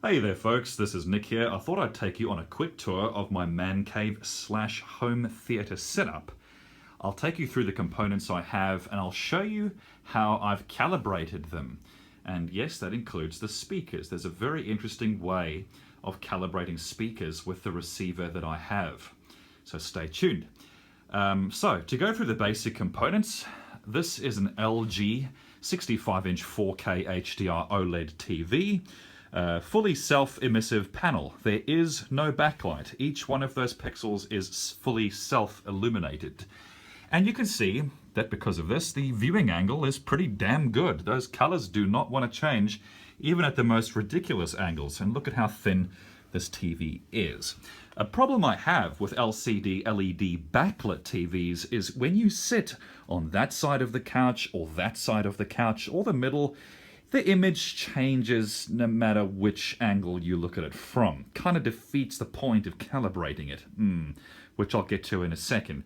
Hey there folks, this is Nick here. I thought I'd take you on a quick tour of my man cave / home theatre setup. I'll take you through the components I have and I'll show you how I've calibrated them. And yes, that includes the speakers. There's a very interesting way of calibrating speakers with the receiver that I have. So stay tuned. So to go through the basic components, this is an LG 65-inch 4K HDR OLED TV. Fully self-emissive panel. There is no backlight. Each one of those pixels is fully self-illuminated. And you can see that because of this, the viewing angle is pretty damn good. Those colors do not want to change, even at the most ridiculous angles. And look at how thin this TV is. A problem I have with LCD LED backlit TVs is when you sit on that side of the couch or that side of the couch or the middle, the image changes no matter which angle you look at it from. Kind of defeats the point of calibrating it, which I'll get to in a second.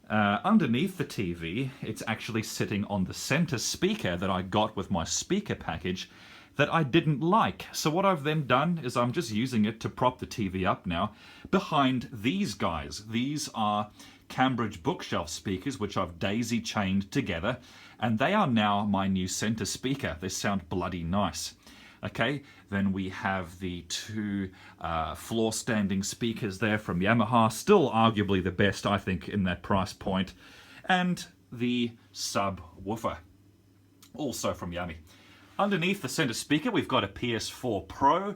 Underneath the TV, it's actually sitting on the center speaker that I got with my speaker package that I didn't like. So what I've then done is I'm just using it to prop the TV up now behind these guys. These are Cambridge bookshelf speakers, which I've daisy chained together, and they are now my new center speaker. They sound bloody nice. Okay, then we have the two floor standing speakers there from Yamaha, still arguably the best I think in that price point, and the subwoofer, also from Yami. Underneath the center speaker we've got a PS4 Pro.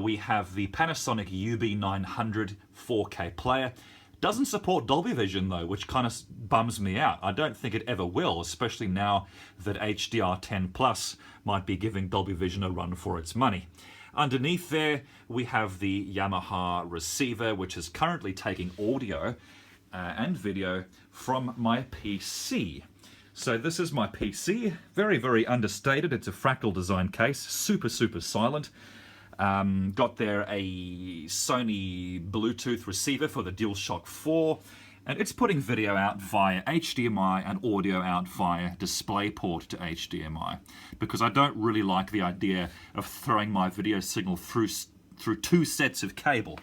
We have the Panasonic UB900 4K player. Doesn't support Dolby Vision though, which kind of bums me out. I don't think it ever will, especially now that HDR10 Plus might be giving Dolby Vision a run for its money. Underneath there, we have the Yamaha receiver, which is currently taking audio and video from my PC. So this is my PC, very, very understated. It's a fractal design case, super, super silent. Got there a Sony Bluetooth receiver for the DualShock 4, and it's putting video out via HDMI and audio out via DisplayPort to HDMI, because I don't really like the idea of throwing my video signal through two sets of cable.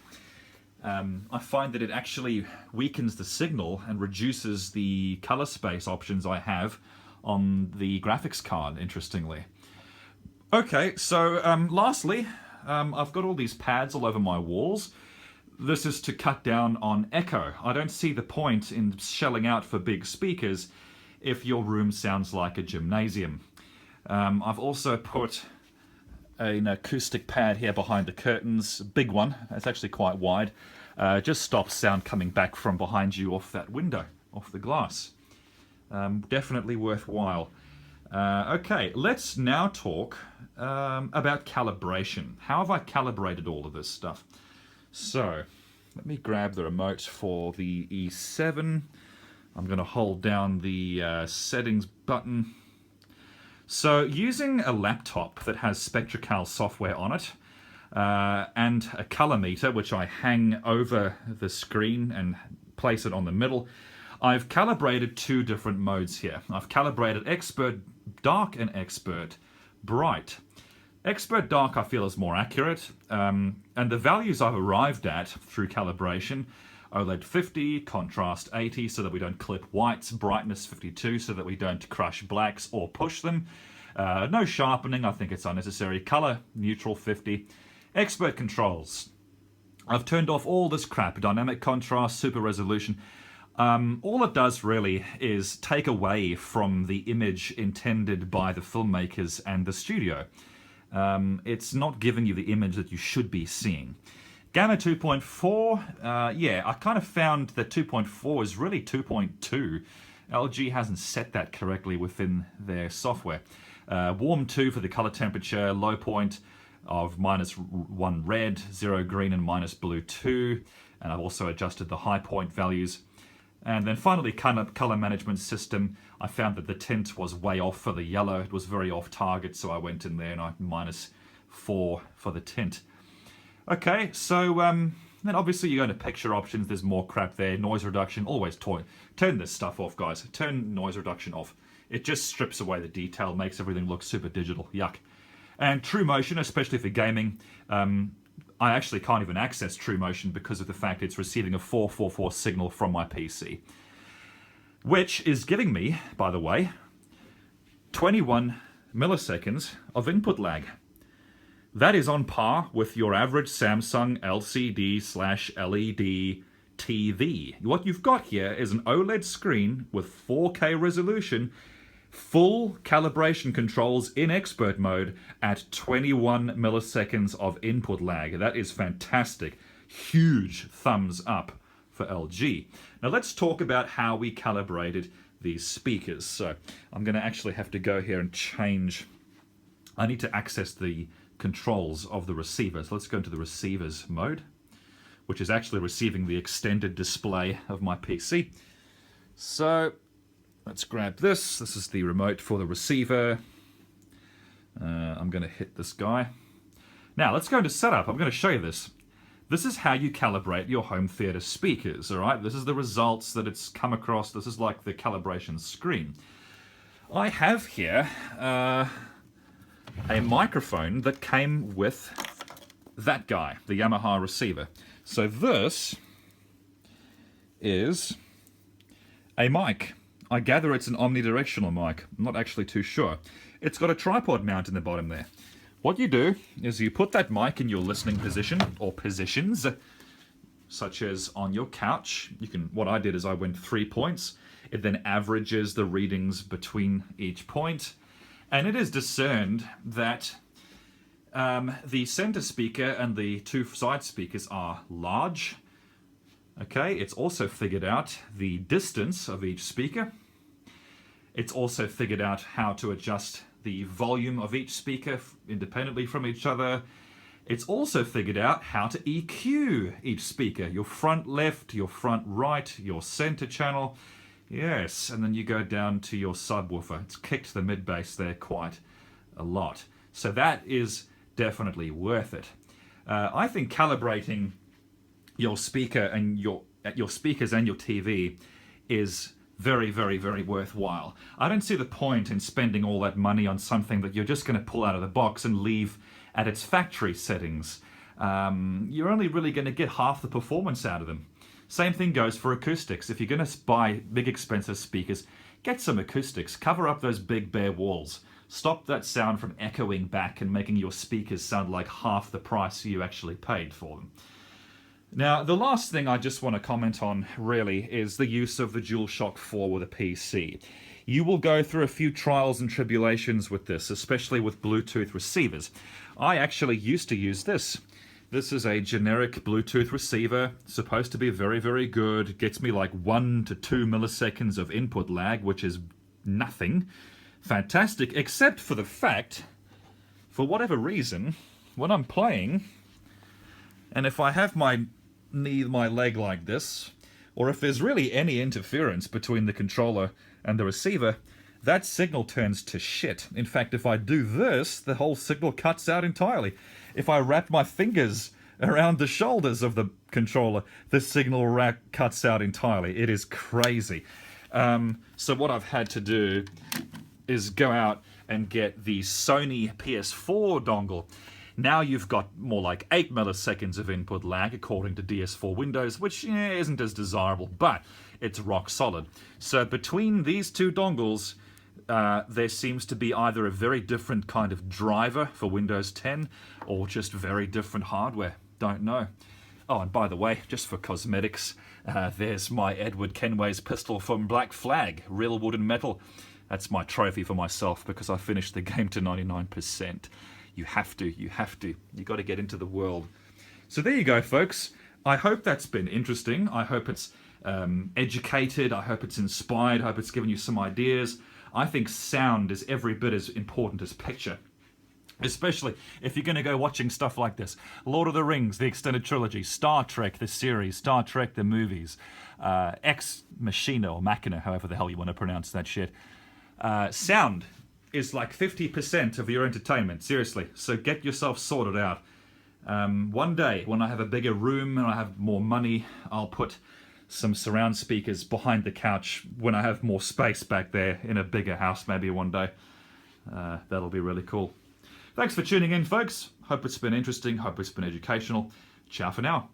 I find that it actually weakens the signal and reduces the color space options I have on the graphics card, interestingly. Okay, so lastly, I've got all these pads all over my walls. This is to cut down on echo. I don't see the point in shelling out for big speakers if your room sounds like a gymnasium. I've also put an acoustic pad here behind the curtains, big one. It's actually quite wide. Just stops sound coming back from behind you off that window, off the glass. Definitely worthwhile. Okay, let's now talk about calibration. How have I calibrated all of this stuff? So, let me grab the remote for the E7. I'm going to hold down the settings button. So, using a laptop that has SpectraCal software on it, and a color meter, which I hang over the screen and place it on the middle, I've calibrated two different modes here. I've calibrated Expert Dark and Expert Bright. Expert Dark I feel is more accurate, and the values I've arrived at through calibration: OLED 50, contrast 80 so that we don't clip whites, brightness 52 so that we don't crush blacks or push them, no sharpening, I think it's unnecessary, color neutral 50. Expert controls. I've turned off all this crap, dynamic contrast, super resolution. All it does really is take away from the image intended by the filmmakers and the studio. It's not giving you the image that you should be seeing. Gamma 2.4, yeah, I kind of found that 2.4 is really 2.2. LG hasn't set that correctly within their software. Warm 2 for the color temperature, low point of -1 red, 0 green, and -blue 2. And I've also adjusted the high point values. And then finally, color management system. I found that the tint was way off for the yellow. It was very off target, so I went in there and I -4 for the tint. Okay, so then obviously you go into picture options. There's more crap there. Noise reduction. Always turn this stuff off, guys. Turn noise reduction off. It just strips away the detail, makes everything look super digital. Yuck. And True Motion, especially for gaming, I actually can't even access True Motion because of the fact it's receiving a 444 signal from my PC. Which is giving me, by the way, 21 milliseconds of input lag. That is on par with your average Samsung LCD/LED TV. What you've got here is an OLED screen with 4K resolution, full calibration controls in expert mode at 21 milliseconds of input lag. That is fantastic. Huge thumbs up for LG. Now let's talk about how we calibrated these speakers. So I'm going to actually have to go here and change. I need to access the controls of the receiver. So let's go into the receivers mode, which is actually receiving the extended display of my PC. So let's grab this. This is the remote for the receiver. I'm going to hit this guy. Now let's go into setup. I'm going to show you this. This is how you calibrate your home theater speakers, all right? This is the results that it's come across. This is like the calibration screen. I have here a microphone that came with that guy, the Yamaha receiver. So this is a mic. I gather it's an omnidirectional mic. I'm not actually too sure. It's got a tripod mount in the bottom there. What you do is you put that mic in your listening position, or positions, such as on your couch. What I did is I went 3 points. It then averages the readings between each point. And it is discerned that the center speaker and the two side speakers are large. Okay, it's also figured out the distance of each speaker. It's also figured out how to adjust the volume of each speaker independently from each other. It's also figured out how to EQ each speaker. Your front left, your front right, your center channel. Yes, and then you go down to your subwoofer. It's kicked the mid-bass there quite a lot. So that is definitely worth it. I think calibrating your speaker and your speakers and your TV is very, very, very worthwhile. I don't see the point in spending all that money on something that you're just going to pull out of the box and leave at its factory settings. You're only really going to get half the performance out of them. Same thing goes for acoustics. If you're going to buy big expensive speakers, get some acoustics. Cover up those big bare walls. Stop that sound from echoing back and making your speakers sound like half the price you actually paid for them. Now, the last thing I just want to comment on, really, is the use of the DualShock 4 with a PC. You will go through a few trials and tribulations with this, especially with Bluetooth receivers. I actually used to use this. This is a generic Bluetooth receiver, supposed to be very, very good. It gets me like 1 to 2 milliseconds of input lag, which is nothing. Fantastic, except for the fact, for whatever reason, when I'm playing, and if I have my leg like this, or if there's really any interference between the controller and the receiver, that signal turns to shit. In fact, if I do this, the whole signal cuts out entirely. If I wrap my fingers around the shoulders of the controller, the signal cuts out entirely. It is crazy. So what I've had to do is go out and get the Sony PS4 dongle. Now you've got more like 8 milliseconds of input lag according to DS4 Windows, which isn't as desirable, but it's rock solid. So between these two dongles, there seems to be either a very different kind of driver for Windows 10 or just very different hardware. Don't know. Oh, and by the way, just for cosmetics, there's my Edward Kenway's pistol from Black Flag, real wood and metal. That's my trophy for myself because I finished the game to 99%. You have to. You got to get into the world. So there you go, folks. I hope that's been interesting. I hope it's educated. I hope it's inspired. I hope it's given you some ideas. I think sound is every bit as important as picture. Especially if you're going to go watching stuff like this. Lord of the Rings, the extended trilogy, Star Trek, the series, Star Trek, the movies, Ex Machina or Machina, however the hell you want to pronounce that shit. Sound is like 50% of your entertainment, seriously. So get yourself sorted out. One day, when I have a bigger room and I have more money, I'll put some surround speakers behind the couch when I have more space back there in a bigger house, maybe one day. That'll be really cool. Thanks for tuning in, folks. Hope it's been interesting. Hope it's been educational. Ciao for now.